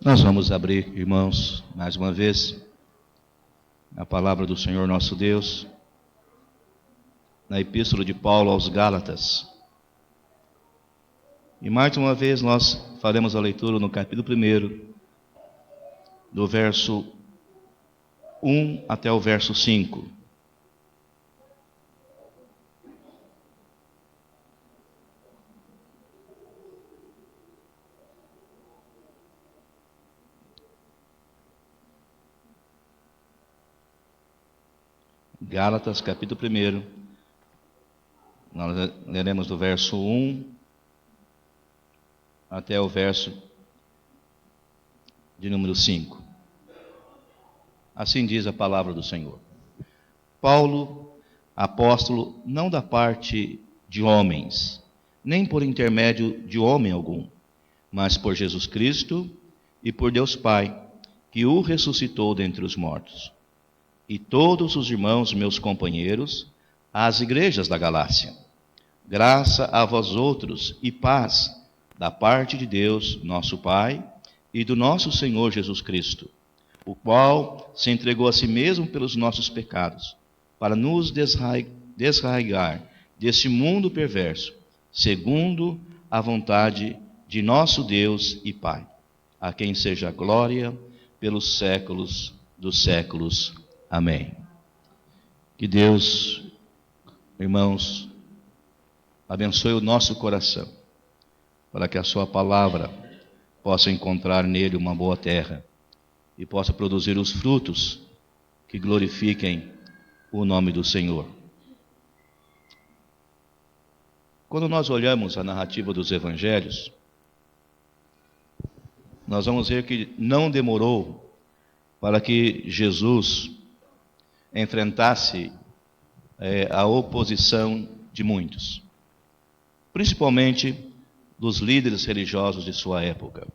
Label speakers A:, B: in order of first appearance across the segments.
A: Nós vamos abrir, irmãos, mais uma vez, a palavra do Senhor nosso Deus, na Epístola de Paulo aos Gálatas. E mais uma vez nós faremos a leitura no capítulo 1, do verso 1 até o verso 5. Gálatas, capítulo 1, nós leremos do verso 1 até o verso de número 5. Assim diz a palavra do Senhor. Paulo, apóstolo, não da parte de homens, nem por intermédio de homem algum, mas por Jesus Cristo e por Deus Pai, que o ressuscitou dentre os mortos. E todos os irmãos, meus companheiros, às igrejas da Galácia. Graça a vós outros e paz da parte de Deus, nosso Pai, e do nosso Senhor Jesus Cristo, o qual se entregou a si mesmo pelos nossos pecados, para nos desarraigar deste mundo perverso, segundo a vontade de nosso Deus e Pai, a quem seja a glória pelos séculos dos séculos. Amém. Que Deus, irmãos, abençoe o nosso coração, para que a sua palavra possa encontrar nele uma boa terra e possa produzir os frutos que glorifiquem o nome do Senhor. Quando nós olhamos a narrativa dos evangelhos, nós vamos ver que não demorou para que Jesus enfrentasse a oposição de muitos, principalmente dos líderes religiosos de sua época.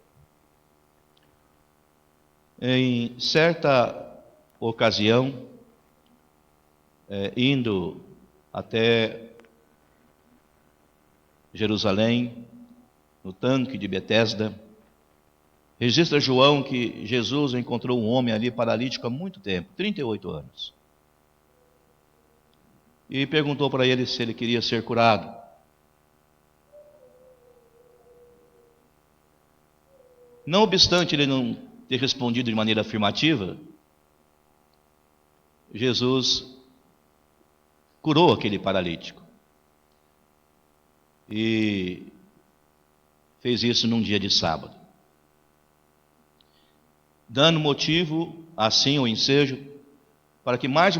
A: Em certa ocasião, indo até Jerusalém, no tanque de Betesda, registra João que Jesus encontrou um homem ali paralítico há muito tempo, 38 anos. E perguntou para ele se ele queria ser curado. Não obstante ele não ter respondido de maneira afirmativa, Jesus curou aquele paralítico. E fez isso num dia de sábado, dando motivo, assim, o ensejo, para que mais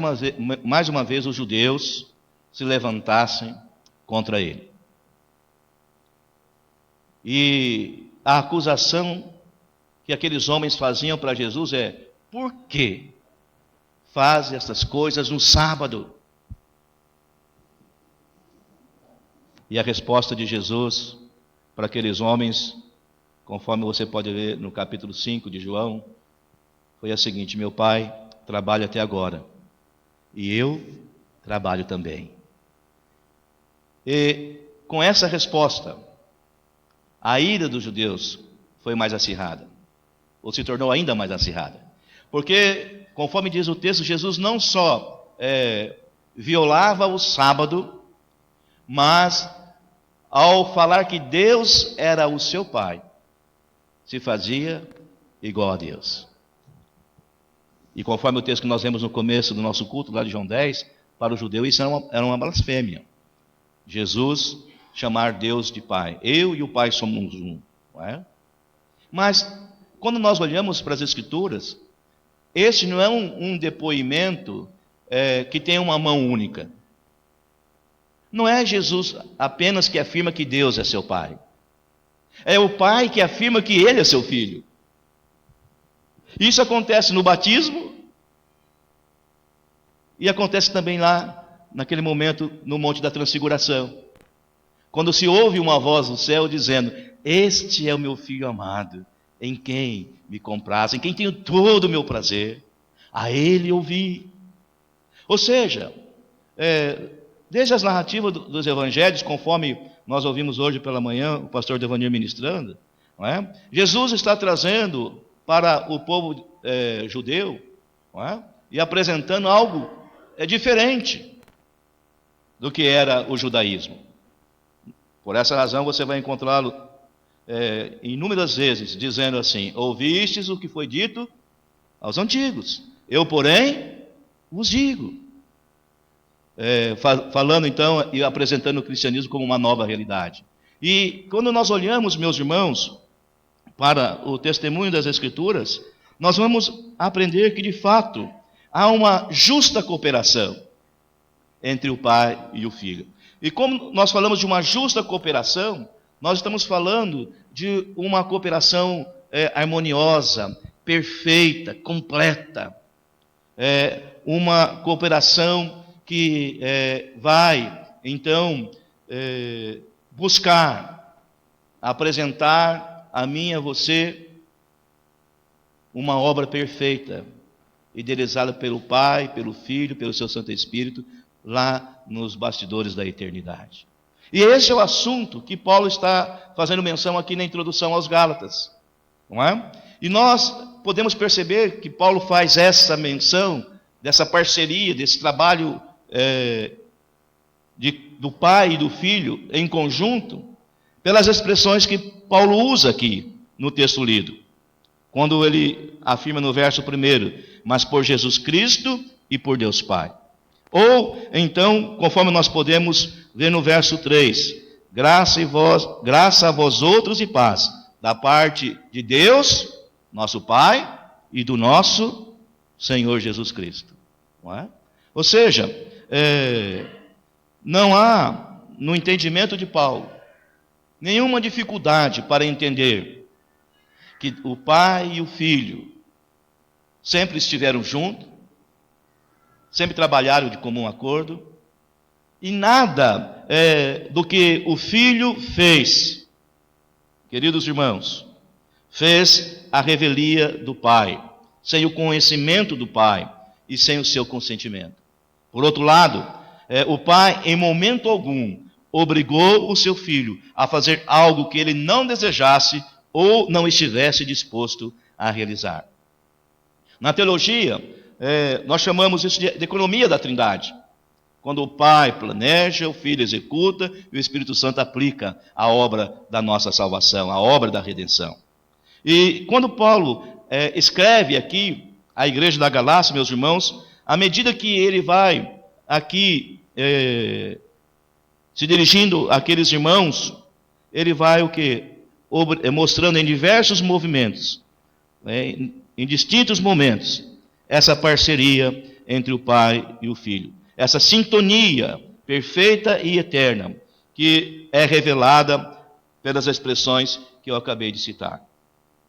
A: uma vez os judeus se levantassem contra ele. E a acusação que aqueles homens faziam para Jesus é: por que faz essas coisas no sábado? E a resposta de Jesus para aqueles homens, conforme você pode ler no capítulo 5 de João, foi a seguinte: meu pai trabalha até agora, e eu trabalho também. E com essa resposta, a ira dos judeus foi mais acirrada, ou se tornou ainda mais acirrada. Porque, conforme diz o texto, Jesus não só violava o sábado, mas ao falar que Deus era o seu pai, se fazia igual a Deus. E conforme o texto que nós lemos no começo do nosso culto, lá de João 10, para o judeu isso era uma blasfêmia. Jesus chamar Deus de Pai. Eu e o Pai somos um. Não é? Mas, quando nós olhamos para as Escrituras, este não é um depoimento que tem uma mão única. Não é Jesus apenas que afirma que Deus é seu Pai. É o Pai que afirma que Ele é seu Filho. Isso acontece no batismo e acontece também lá, naquele momento, no Monte da Transfiguração. Quando se ouve uma voz do céu dizendo: este é o meu Filho amado, em quem me comprazo, em quem tenho todo o meu prazer. A Ele ouvi. Ou seja, desde as narrativas dos evangelhos, conforme nós ouvimos hoje pela manhã o pastor Devanir ministrando, não é? Jesus está trazendo para o povo judeu, não é? E apresentando algo diferente do que era o judaísmo. Por essa razão você vai encontrá-lo inúmeras vezes dizendo assim: ouvistes o que foi dito aos antigos, eu, porém, vos digo. Falando então e apresentando o cristianismo como uma nova realidade. E quando nós olhamos, meus irmãos, para o testemunho das Escrituras, nós vamos aprender que de fato há uma justa cooperação entre o Pai e o Filho. E como nós falamos de uma justa cooperação, nós estamos falando de uma cooperação harmoniosa, perfeita, completa. Uma cooperação que vai, então, buscar apresentar a mim e a você uma obra perfeita, idealizada pelo Pai, pelo Filho, pelo seu Santo Espírito, lá nos bastidores da eternidade. E esse é o assunto que Paulo está fazendo menção aqui na introdução aos Gálatas, não é? E nós podemos perceber que Paulo faz essa menção dessa parceria, desse trabalho do Pai e do Filho em conjunto, pelas expressões que Paulo usa aqui no texto lido. Quando ele afirma no verso 1, mas por Jesus Cristo e por Deus Pai. Ou, então, conforme nós podemos ver no verso 3, graça a vós outros e paz, da parte de Deus, nosso Pai, e do nosso Senhor Jesus Cristo. Não é? Ou seja, não há, no entendimento de Paulo, nenhuma dificuldade para entender que o Pai e o Filho sempre estiveram juntos, sempre trabalharam de comum acordo, e nada do que o Filho fez, queridos irmãos, fez a revelia do Pai, sem o conhecimento do Pai e sem o seu consentimento. Por outro lado, o Pai, em momento algum, obrigou o seu Filho a fazer algo que ele não desejasse ou não estivesse disposto a realizar. Na teologia, nós chamamos isso de economia da Trindade. Quando o Pai planeja, o Filho executa e o Espírito Santo aplica a obra da nossa salvação, a obra da redenção. E quando Paulo escreve aqui à igreja da Galácia, meus irmãos, à medida que ele vai aqui se dirigindo àqueles irmãos, ele vai o quê? Mostrando em diversos movimentos, em distintos momentos, essa parceria entre o Pai e o Filho. Essa sintonia perfeita e eterna que é revelada pelas expressões que eu acabei de citar.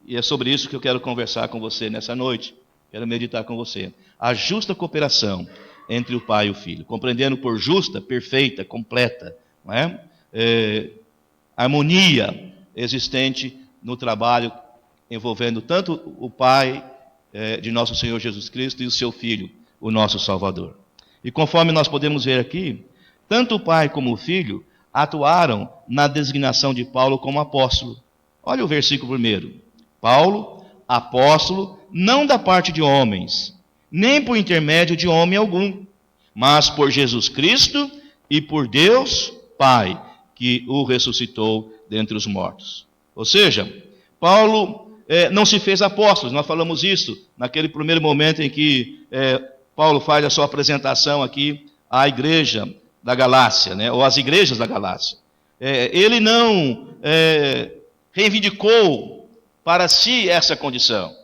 A: E é sobre isso que eu quero conversar com você nessa noite. Quero meditar com você. A justa cooperação entre o Pai e o Filho. Compreendendo por justa, perfeita, completa, não é? Harmonia existente no trabalho envolvendo tanto o Pai de nosso Senhor Jesus Cristo e o seu Filho, o nosso Salvador. E conforme nós podemos ver aqui, tanto o Pai como o Filho atuaram na designação de Paulo como apóstolo. Olha o versículo 1. Paulo, apóstolo, não da parte de homens, nem por intermédio de homem algum, mas por Jesus Cristo e por Deus Pai, que o ressuscitou dentre os mortos. Ou seja, Paulo não se fez apóstolo. Nós falamos isso naquele primeiro momento em que Paulo faz a sua apresentação aqui à igreja da Galácia, né, ou às igrejas da Galácia. Ele não reivindicou para si essa condição.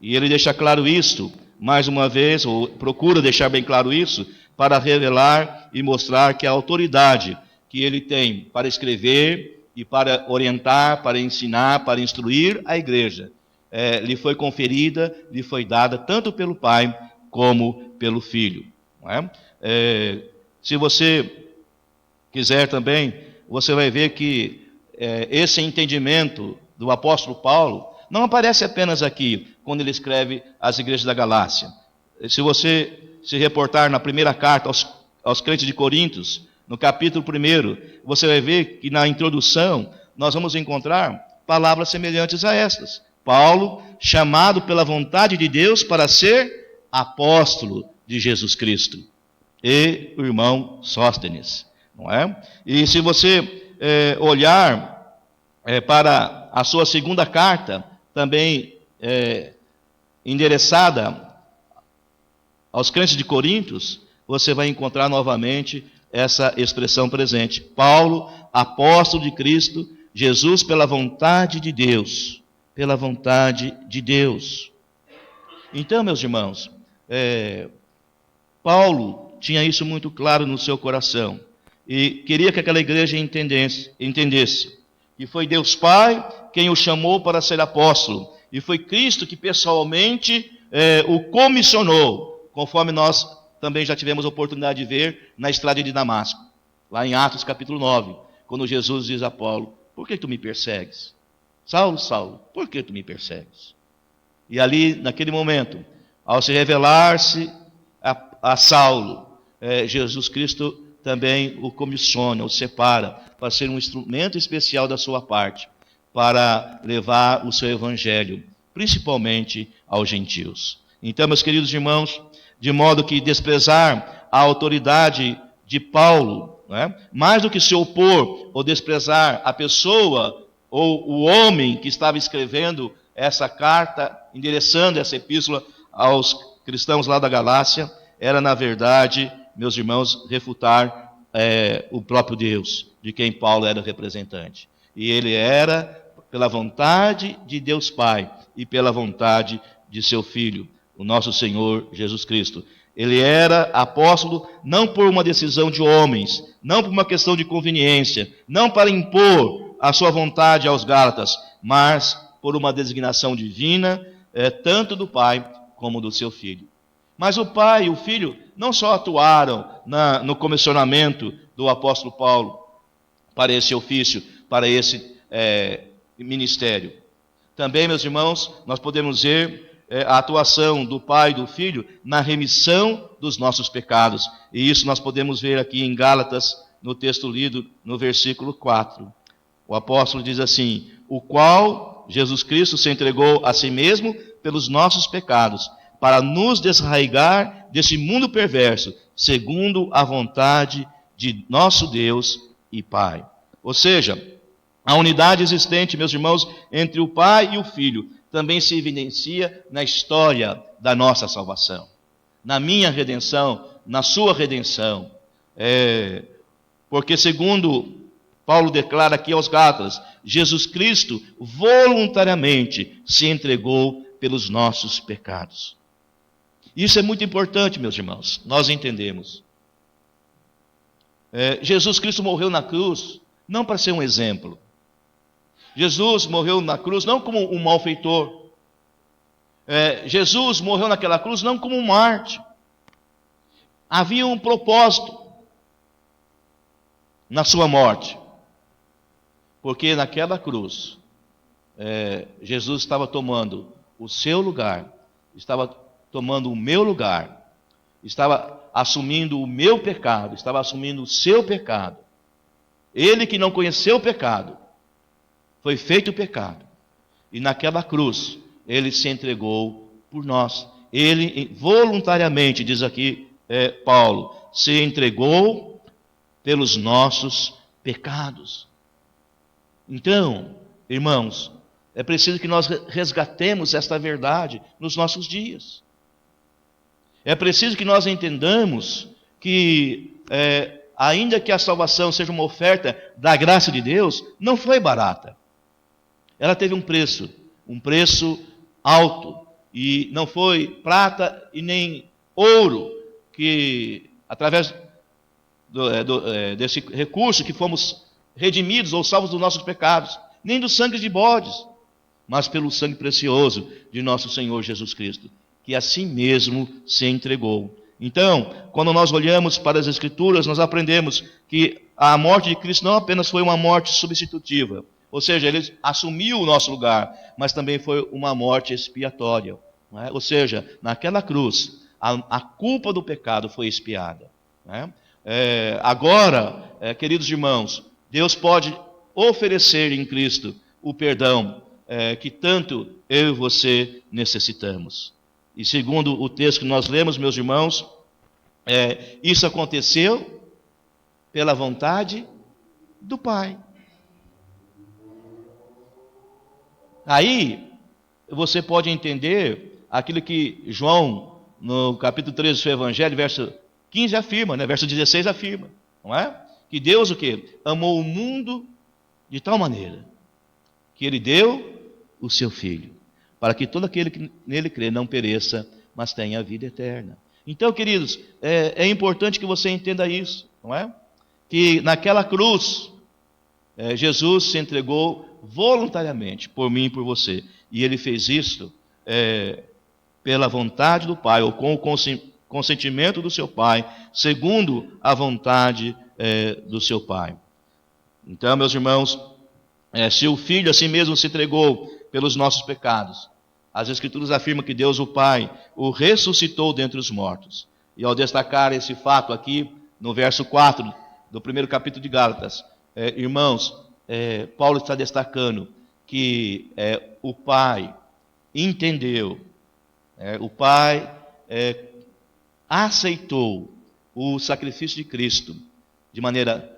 A: E ele deixa claro isso, mais uma vez, ou procura deixar bem claro isso, para revelar e mostrar que a autoridade que ele tem para escrever e para orientar, para ensinar, para instruir a igreja, lhe foi conferida, lhe foi dada tanto pelo Pai como pelo Filho. Não é? Se você quiser também, você vai ver que esse entendimento do apóstolo Paulo não aparece apenas aqui, quando ele escreve às igrejas da Galácia. Se você se reportar na primeira carta aos crentes de Coríntios, no capítulo 1, você vai ver que na introdução nós vamos encontrar palavras semelhantes a estas. Paulo, chamado pela vontade de Deus para ser apóstolo de Jesus Cristo. E o irmão Sóstenes, não é? E se você olhar para a sua segunda carta, também endereçada aos crentes de Coríntios, você vai encontrar novamente essa expressão presente. Paulo, apóstolo de Cristo, Jesus pela vontade de Deus. Pela vontade de Deus. Então, meus irmãos, Paulo tinha isso muito claro no seu coração. E queria que aquela igreja entendesse que foi Deus Pai quem o chamou para ser apóstolo. E foi Cristo que pessoalmente o comissionou, conforme nós também já tivemos a oportunidade de ver na estrada de Damasco, lá em Atos capítulo 9, quando Jesus diz a Paulo: por que tu me persegues? Saulo, Saulo, por que tu me persegues? E ali, naquele momento, ao se revelar-se a Saulo, Jesus Cristo também o comissiona, o separa, para ser um instrumento especial da sua parte, para levar o seu evangelho, principalmente aos gentios. Então, meus queridos irmãos, de modo que desprezar a autoridade de Paulo, mais do que se opor ou desprezar a pessoa ou o homem que estava escrevendo essa carta, endereçando essa epístola aos cristãos lá da Galácia, era, na verdade, meus irmãos, refutar o próprio Deus, de quem Paulo era representante. E ele era pela vontade de Deus Pai e pela vontade de seu Filho, o nosso Senhor Jesus Cristo. Ele era apóstolo não por uma decisão de homens, não por uma questão de conveniência, não para impor a sua vontade aos Gálatas, mas por uma designação divina, tanto do Pai como do seu Filho. Mas o Pai e o Filho não só atuaram no comissionamento do apóstolo Paulo para esse ofício, para esse ministério. Também, meus irmãos, nós podemos ver a atuação do Pai e do Filho na remissão dos nossos pecados. E isso nós podemos ver aqui em Gálatas, no texto lido, no versículo 4. O apóstolo diz assim: o qual Jesus Cristo se entregou a si mesmo pelos nossos pecados, para nos desarraigar desse mundo perverso, segundo a vontade de nosso Deus e Pai. Ou seja, a unidade existente, meus irmãos, entre o Pai e o Filho, também se evidencia na história da nossa salvação. Na minha redenção, na sua redenção. Porque segundo Paulo declara aqui aos Gálatas, Jesus Cristo voluntariamente se entregou pelos nossos pecados. Isso é muito importante, meus irmãos, nós entendemos. Jesus Cristo morreu na cruz não para ser um exemplo. Jesus morreu na cruz não como um malfeitor. Jesus morreu naquela cruz não como um mártir. Havia um propósito na sua morte. Porque naquela cruz, Jesus estava tomando o seu lugar, estava tomando o meu lugar, estava assumindo o meu pecado, estava assumindo o seu pecado. Ele que não conheceu o pecado, foi feito o pecado. E naquela cruz, ele se entregou por nós. Ele voluntariamente, diz aqui Paulo, se entregou pelos nossos pecados. Então, irmãos, é preciso que nós resgatemos esta verdade nos nossos dias. É preciso que nós entendamos que, ainda que a salvação seja uma oferta da graça de Deus, não foi barata. Ela teve um preço alto, e não foi prata e nem ouro, que através desse recurso que fomos redimidos ou salvos dos nossos pecados, nem do sangue de bodes, mas pelo sangue precioso de nosso Senhor Jesus Cristo, que assim mesmo se entregou. Então, quando nós olhamos para as Escrituras, nós aprendemos que a morte de Cristo não apenas foi uma morte substitutiva, ou seja, ele assumiu o nosso lugar, mas também foi uma morte expiatória. Não é? Ou seja, naquela cruz, a culpa do pecado foi expiada. Não é? Agora, queridos irmãos, Deus pode oferecer em Cristo o perdão que tanto eu e você necessitamos. E segundo o texto que nós lemos, meus irmãos, isso aconteceu pela vontade do Pai. Aí você pode entender aquilo que João, no capítulo 13 do seu Evangelho, verso 15 afirma, né? Verso 16 afirma, não é? Que Deus o quê? Amou o mundo de tal maneira que Ele deu o seu Filho, para que todo aquele que nele crê não pereça, mas tenha a vida eterna. Então, queridos, é importante que você entenda isso, não é? Que naquela cruz, Jesus se entregou voluntariamente por mim e por você. E Ele fez isso pela vontade do Pai, ou com o consentimento do seu Pai, segundo a vontade do seu Pai. Então, meus irmãos, se o Filho assim mesmo se entregou pelos nossos pecados, as Escrituras afirmam que Deus, o Pai, o ressuscitou dentre os mortos. E ao destacar esse fato aqui, no verso 4 do primeiro capítulo de Gálatas, irmãos, Paulo está destacando que o Pai entendeu, o Pai aceitou o sacrifício de Cristo de maneira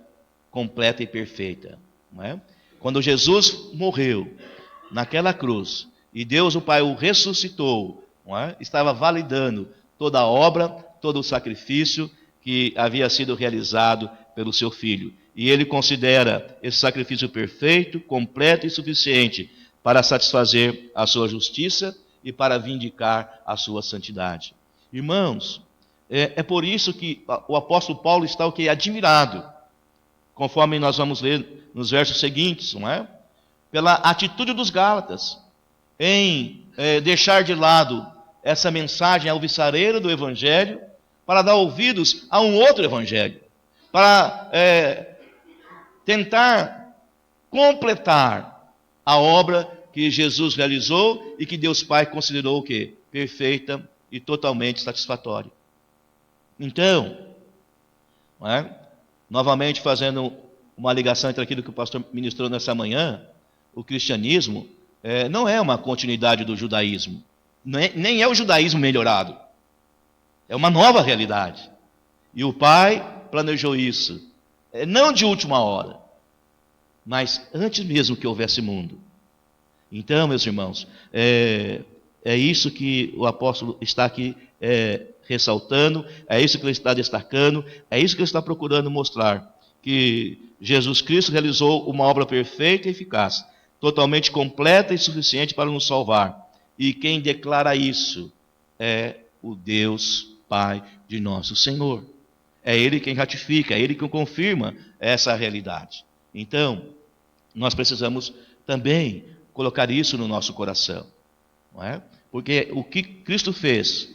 A: completa e perfeita. Não é? Quando Jesus morreu naquela cruz e Deus o Pai o ressuscitou, não é? Estava validando toda a obra, todo o sacrifício que havia sido realizado pelo seu Filho. E Ele considera esse sacrifício perfeito, completo e suficiente para satisfazer a sua justiça e para vindicar a sua santidade. Irmãos, é por isso que o apóstolo Paulo está admirado, conforme nós vamos ler nos versos seguintes, não é? Pela atitude dos Gálatas em deixar de lado essa mensagem alvissareira do Evangelho para dar ouvidos a um outro Evangelho, para tentar completar a obra que Jesus realizou e que Deus Pai considerou o quê? Perfeita e totalmente satisfatória. Então, não é? Novamente fazendo uma ligação entre aquilo que o pastor ministrou nessa manhã, o cristianismo não é uma continuidade do judaísmo, nem é o judaísmo melhorado, é uma nova realidade. E o Pai planejou isso, não de última hora, mas antes mesmo que houvesse mundo. Então, meus irmãos, é isso que o apóstolo está aqui ressaltando, é isso que ele está destacando, é isso que ele está procurando mostrar, que Jesus Cristo realizou uma obra perfeita e eficaz, totalmente completa e suficiente para nos salvar. E quem declara isso é o Deus Pai de nosso Senhor. É Ele quem ratifica, é Ele quem confirma essa realidade. Então, nós precisamos também colocar isso no nosso coração, não é? Porque o que Cristo fez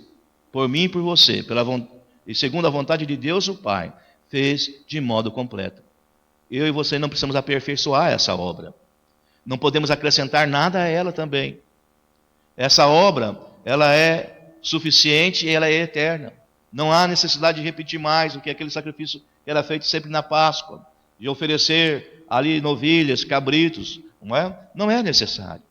A: por mim e por você, e segundo a vontade de Deus o Pai, fez de modo completo. Eu e você não precisamos aperfeiçoar essa obra. Não podemos acrescentar nada a ela também. Essa obra, ela é suficiente e ela é eterna. Não há necessidade de repetir mais do que aquele sacrifício que era feito sempre na Páscoa, de oferecer ali novilhas, cabritos, não é? Não é necessário.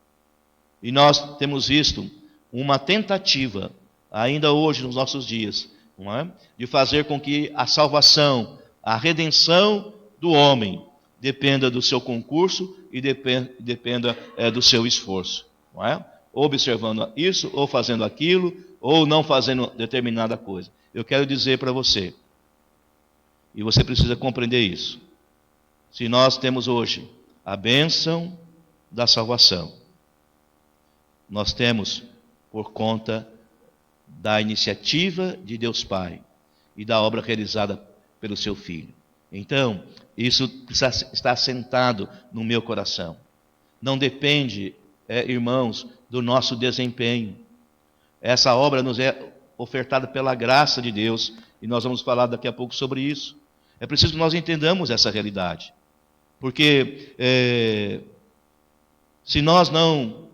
A: E nós temos visto uma tentativa, ainda hoje nos nossos dias, não é? De fazer com que a salvação, a redenção do homem dependa do seu concurso e dependa do seu esforço, não é? Observando isso, ou fazendo aquilo, ou não fazendo determinada coisa. Eu quero dizer para você, e você precisa compreender isso, se nós temos hoje a bênção da salvação, nós temos por conta da iniciativa de Deus Pai e da obra realizada pelo seu Filho. Então, isso está assentado no meu coração. Não depende, irmãos, do nosso desempenho. Essa obra nos é ofertada pela graça de Deus e nós vamos falar daqui a pouco sobre isso. É preciso que nós entendamos essa realidade. Porque se nós não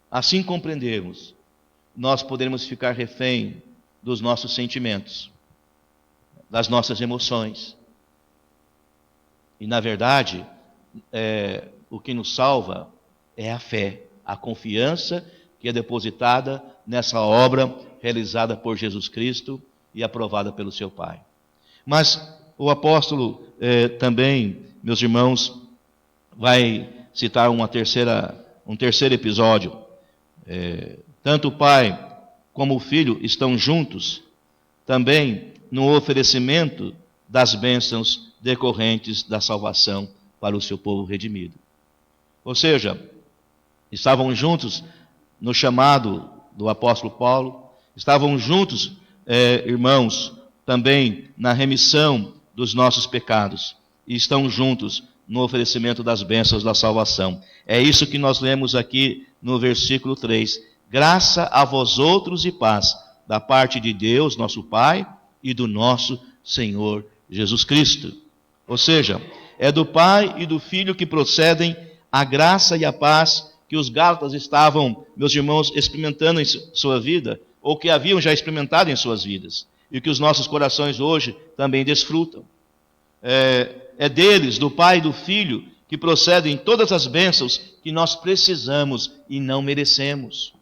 A: assim compreendermos, nós poderemos ficar refém dos nossos sentimentos, das nossas emoções. E, na verdade, o que nos salva é a fé a confiança que é depositada nessa obra realizada por Jesus Cristo e aprovada pelo seu Pai. Mas o apóstolo também, meus irmãos, vai citar um terceiro episódio. Tanto o Pai como o Filho estão juntos também no oferecimento das bênçãos decorrentes da salvação para o seu povo redimido. Ou seja, estavam juntos no chamado do apóstolo Paulo, estavam juntos, irmãos, também na remissão dos nossos pecados, e estão juntos no oferecimento das bênçãos da salvação. É isso que nós lemos aqui no versículo 3. Graça a vós outros e paz, da parte de Deus, nosso Pai, e do nosso Senhor Jesus Cristo. Ou seja, é do Pai e do Filho que procedem a graça e a paz que os Gálatas estavam, meus irmãos, experimentando em sua vida, ou que haviam já experimentado em suas vidas, e que os nossos corações hoje também desfrutam. É deles, do Pai e do Filho, que procedem todas as bênçãos que nós precisamos e não merecemos.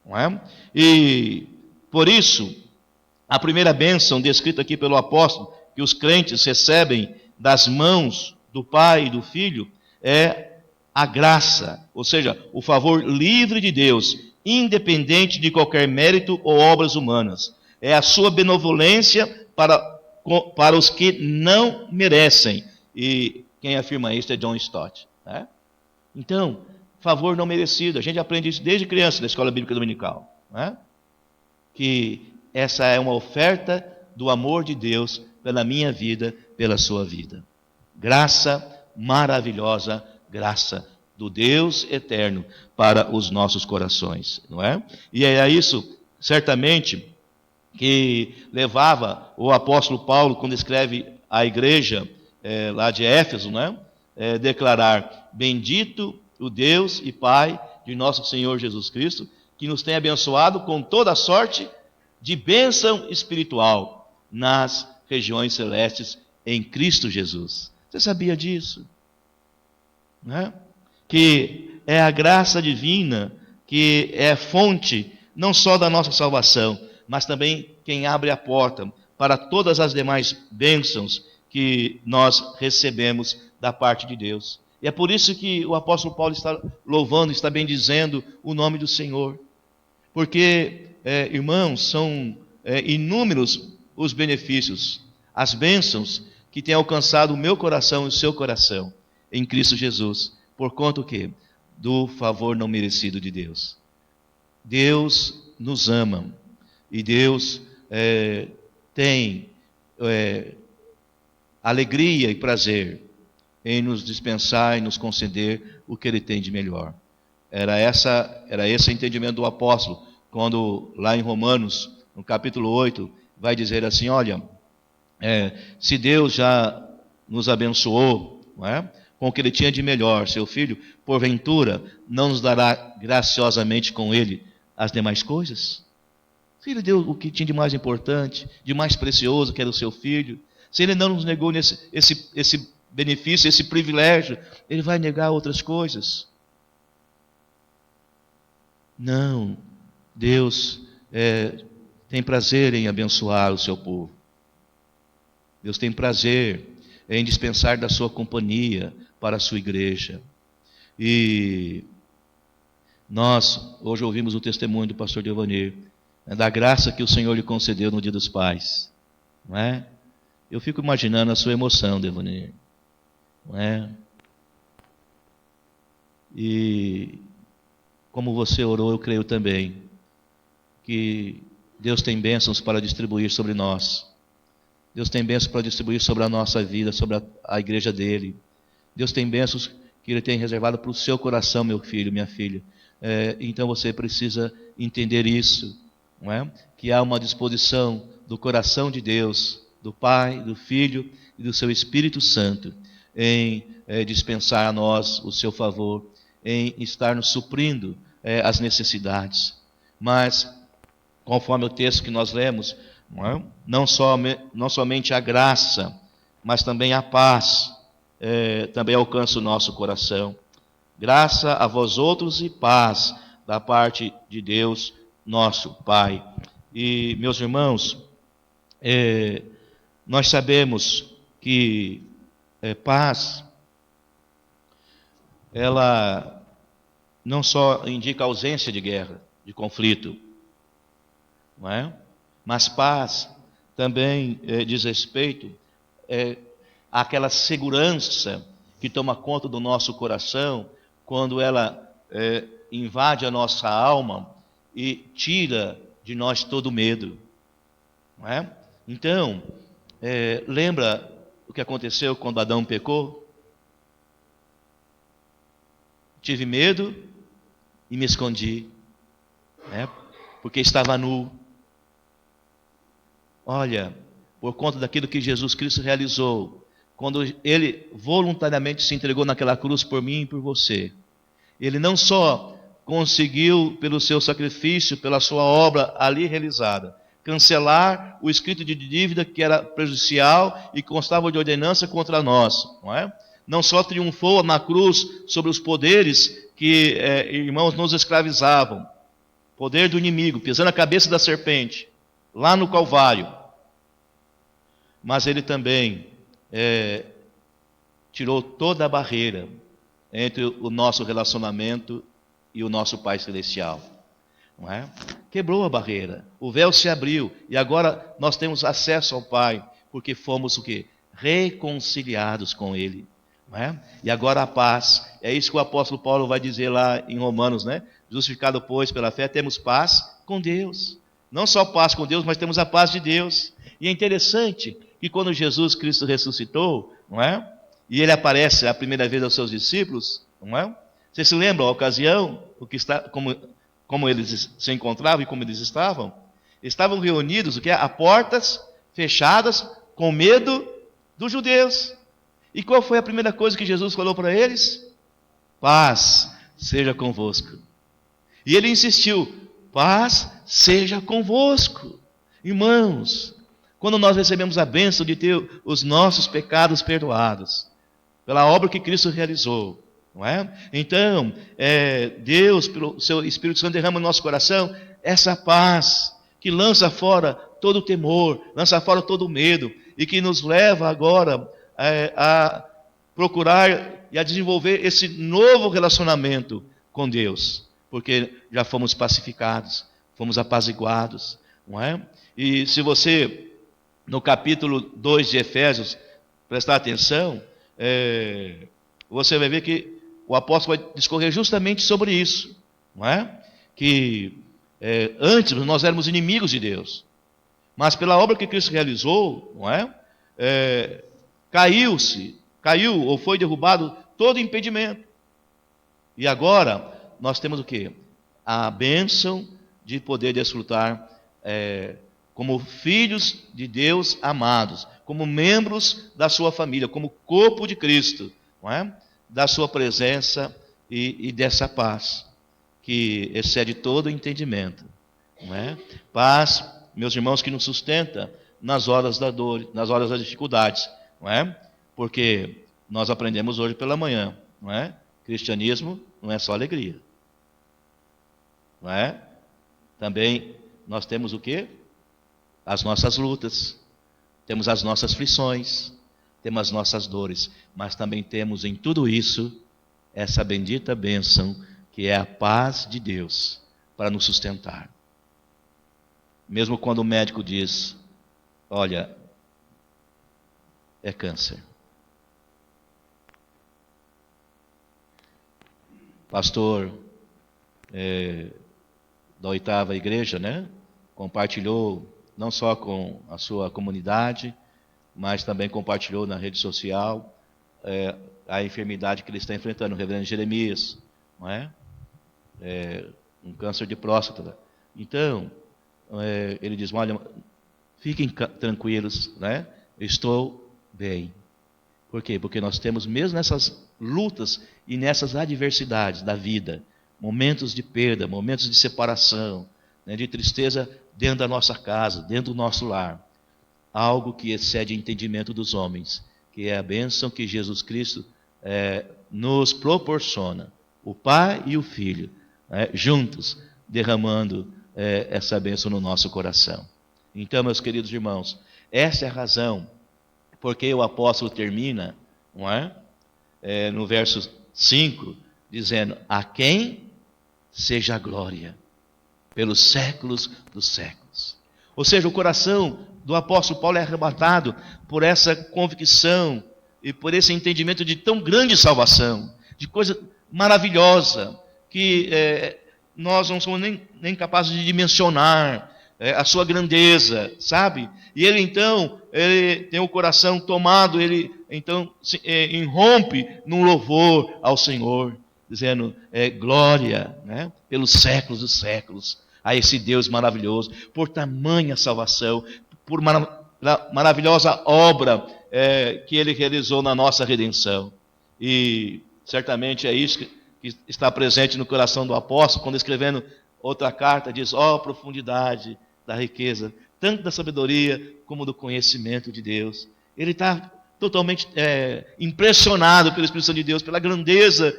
A: Não é? E por isso, a primeira bênção descrita aqui pelo apóstolo, que os crentes recebem das mãos do Pai e do Filho, é a graça, ou seja, o favor livre de Deus, independente de qualquer mérito ou obras humanas. É a sua benevolência para os que não merecem. E quem afirma isso é John Stott. Né? Então, favor não merecido. A gente aprende isso desde criança na escola bíblica dominical. Né? Que essa é uma oferta do amor de Deus pela minha vida, pela sua vida. Graça maravilhosa, graça do Deus eterno para os nossos corações. Não é? E é isso, certamente, que levava o apóstolo Paulo, quando escreve à igreja lá de Éfeso, né? Declarar: bendito o Deus e Pai de nosso Senhor Jesus Cristo, que nos tem abençoado com toda a sorte de bênção espiritual nas regiões celestes em Cristo Jesus. Você sabia disso? Né? Que é a graça divina que é fonte não só da nossa salvação, mas também quem abre a porta para todas as demais bênçãos que nós recebemos da parte de Deus. E é por isso que o apóstolo Paulo está louvando, está bendizendo o nome do Senhor. Porque, irmãos, são inúmeros os benefícios, as bênçãos que têm alcançado o meu coração e o seu coração em Cristo Jesus. Por conta o quê? Do favor não merecido de Deus. Deus nos ama e Deus tem alegria e prazer em nos dispensar e nos conceder o que Ele tem de melhor. Era esse o entendimento do apóstolo, quando lá em Romanos, no capítulo 8, vai dizer assim: olha, se Deus já nos abençoou, não é? Com o que Ele tinha de melhor, seu Filho, porventura não nos dará graciosamente com Ele as demais coisas? Se Ele deu o que tinha de mais importante, de mais precioso, que era o seu Filho, se Ele não nos negou esse benefício, esse privilégio, Ele vai negar outras coisas? Não, Deus tem prazer em abençoar o seu povo. Deus tem prazer em dispensar da sua companhia para a sua igreja. E nós, hoje ouvimos o testemunho do pastor Devanir, da graça que o Senhor lhe concedeu no Dia dos Pais. Não é? Eu fico imaginando a sua emoção, Devanir. Não é? E como você orou, eu creio também que Deus tem bênçãos para distribuir sobre nós. Deus tem bênçãos para distribuir sobre a nossa vida, sobre a igreja dele. Deus tem bênçãos que Ele tem reservado para o seu coração, meu filho, minha filha. Então você precisa entender isso, não é? Que há uma disposição do coração de Deus, do Pai, do Filho e do seu Espírito Santo, em dispensar a nós o seu favor, em estar nos suprindo as necessidades. Mas, conforme o texto que nós lemos, não somente a graça, mas também a paz também alcança o nosso coração. Graça a vós outros e paz da parte de Deus, nosso Pai. E, meus irmãos, nós sabemos que paz, ela não só indica ausência de guerra, de conflito, não é? Mas paz também diz respeito àquela segurança que toma conta do nosso coração quando ela invade a nossa alma e tira de nós todo medo, não é? Então, lembra o que aconteceu quando Adão pecou? Tive medo e me escondi, né? Porque estava nu. Olha, por conta daquilo que Jesus Cristo realizou, quando Ele voluntariamente se entregou naquela cruz por mim e por você, Ele não só conseguiu, pelo seu sacrifício, pela sua obra ali realizada, cancelar o escrito de dívida que era prejudicial e constava de ordenança contra nós, não é? Não só triunfou na cruz sobre os poderes que, irmãos, nos escravizavam, poder do inimigo, pisando a cabeça da serpente, lá no Calvário, mas Ele também tirou toda a barreira entre o nosso relacionamento e o nosso Pai Celestial, não é? Quebrou a barreira, o véu se abriu e agora nós temos acesso ao Pai, porque fomos o quê? Reconciliados com Ele, não é? E agora a paz, é isso que o apóstolo Paulo vai dizer lá em Romanos, né? Justificado, pois, pela fé, temos paz com Deus. Não só paz com Deus, mas temos a paz de Deus. E é interessante que quando Jesus Cristo ressuscitou, não é? E Ele aparece a primeira vez aos seus discípulos, não é? Vocês se lembram a ocasião, como eles se encontravam e como eles estavam? Estavam reunidos, a portas fechadas, com medo dos judeus. E qual foi a primeira coisa que Jesus falou para eles? Paz seja convosco. E Ele insistiu, paz seja convosco. Irmãos, quando nós recebemos a bênção de ter os nossos pecados perdoados, pela obra que Cristo realizou, não é? Então, Deus, pelo seu Espírito Santo, derrama no nosso coração essa paz, que lança fora todo o temor, lança fora todo o medo, e que nos leva agora a procurar e a desenvolver esse novo relacionamento com Deus, porque já fomos pacificados, fomos apaziguados, não é? E se você, no capítulo 2 de Efésios, prestar atenção, você vai ver que o apóstolo vai discorrer justamente sobre isso, não é? Que antes nós éramos inimigos de Deus, mas pela obra que Cristo realizou, não é? Caiu ou foi derrubado todo impedimento. E agora nós temos o quê? A bênção de poder desfrutar como filhos de Deus amados, como membros da sua família, como corpo de Cristo, não é? Da sua presença e dessa paz que excede todo entendimento, não é? Paz, meus irmãos, que nos sustenta nas horas da dor, nas horas das dificuldades, não é? Porque nós aprendemos hoje pela manhã, não é? Cristianismo não é só alegria, não é? Também nós temos o quê? As nossas lutas, temos as nossas aflições, temos as nossas dores, mas também temos em tudo isso essa bendita bênção que é a paz de Deus para nos sustentar. Mesmo quando o médico diz, olha, é câncer. Pastor da 8ª igreja, né? Compartilhou não só com a sua comunidade, mas também compartilhou na rede social a enfermidade que ele está enfrentando, o reverendo Jeremias, não é? Um câncer de próstata. Então, ele diz, olha, fiquem tranquilos, né? Eu estou bem. Por quê? Porque nós temos, mesmo nessas lutas e nessas adversidades da vida, momentos de perda, momentos de separação, né, de tristeza dentro da nossa casa, dentro do nosso lar, algo que excede o entendimento dos homens, que é a bênção que Jesus Cristo nos proporciona, o Pai e o Filho, né, juntos, derramando essa bênção no nosso coração. Então, meus queridos irmãos, essa é a razão porque o apóstolo termina, não é? No verso 5, dizendo: a quem seja a glória pelos séculos dos séculos. Ou seja, o coração do apóstolo Paulo é arrebatado por essa convicção e por esse entendimento de tão grande salvação, de coisa maravilhosa, que nós não somos nem capazes de dimensionar a sua grandeza, sabe? E ele então, ele tem o coração tomado, ele então irrompe num louvor ao Senhor, dizendo glória, né, pelos séculos dos séculos, a esse Deus maravilhoso, por tamanha salvação, por maravilhosa obra que ele realizou na nossa redenção. E certamente é isso que está presente no coração do apóstolo, quando escrevendo outra carta, diz: ó, profundidade da riqueza, tanto da sabedoria como do conhecimento de Deus. Ele está totalmente impressionado pelo Espírito Santo de Deus, pela grandeza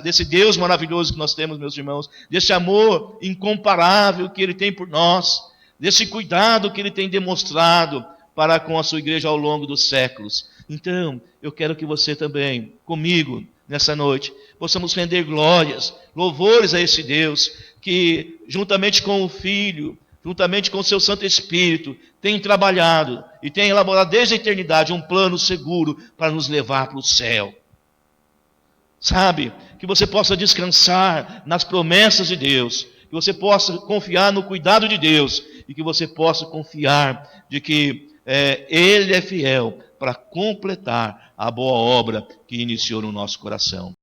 A: desse Deus maravilhoso que nós temos, meus irmãos, desse amor incomparável que Ele tem por nós, desse cuidado que Ele tem demonstrado para com a sua igreja ao longo dos séculos. Então, eu quero que você também, comigo, nessa noite, possamos render glórias, louvores a esse Deus, que juntamente com o Filho, juntamente com o seu Santo Espírito, tem trabalhado e tem elaborado desde a eternidade um plano seguro para nos levar para o céu. Sabe, que você possa descansar nas promessas de Deus, que você possa confiar no cuidado de Deus e que você possa confiar de que Ele é fiel para completar a boa obra que iniciou no nosso coração.